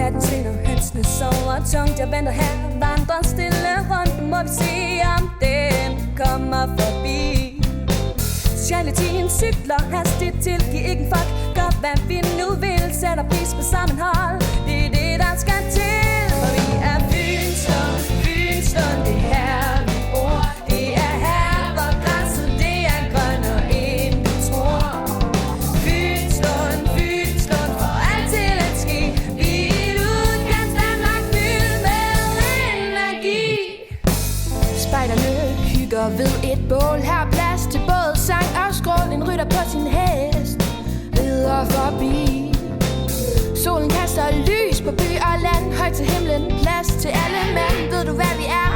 natten svinder, hønsene sover tungt. Jeg venter her, vandrer stille rundt. Må vi se om den kommer forbi. Charlatien cykler hastigt til. Giv ikke en fuck, gør hvad vi nu vil. Sætter pris på sammenhold. Det er det der skal til. For vi er Fynslund, Fynslund. Det er her vi bor. Det er her hvor græsset det er grønnere end du tror. Fynslund, Fynslund. For alt til at ske. Vi er et udkants Danmark fyldt med energi. Spejderne hygger ved et bål. Her er plads til både sang og skrål. En rytter på sin hest rider forbi. Solen kaster lys på by og land. Højt til himlen, plads til alle mænd. Ved du hvad vi er?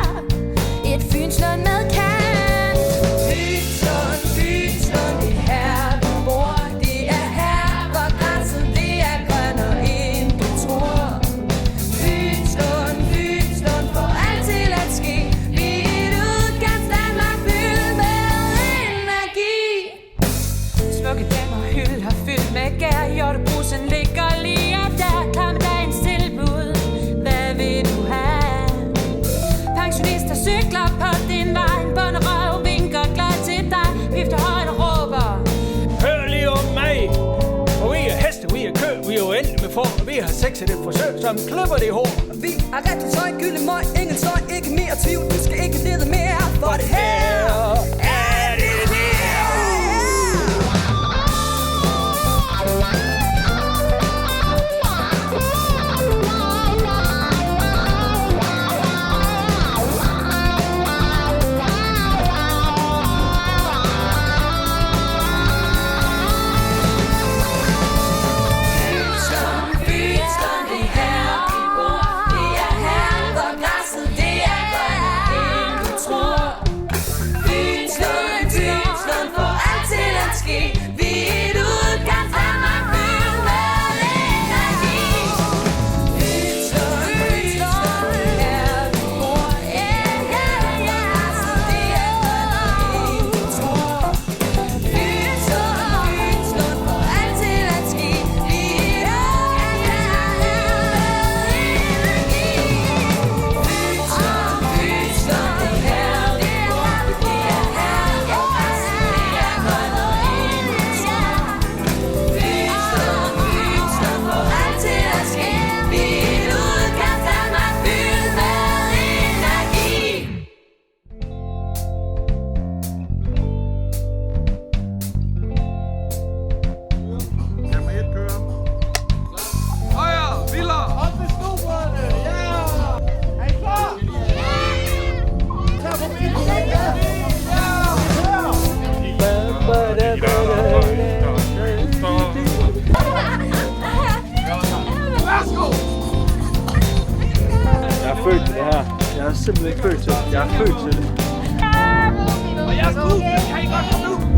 Et Fynslund med kant. Fynslund, Fynslund, det er her vi bor. Det er her hvor græsset det er grønnere end du tror. Fynslund, Fynslund, for alt til at ske. Vi er et udkants Danmark fyldt med energi. Smukke damer hylder fyldt med gær. Hjortebrusen ligger lige der. Klar med dagens tilbud. Hvad vil du have? Pensionister cykler på din vej. En bonderøv vinker glad til dig. Vifter højt og råber. Hør lige om mig. For vi er heste, vi er kø, vi er uendelig med får. Vi har sexet et forsøg, som klipper det hår. Vi er ret og tøj, gylde møg. Ingen støj, ikke mere tvivl. Du skal ikke lede mere. For det her er det her. Jeg er født til det her. Jeg er simpelthen ikke født til det. Jeg er født til det. Og jeg er god. Kan I godt komme nu?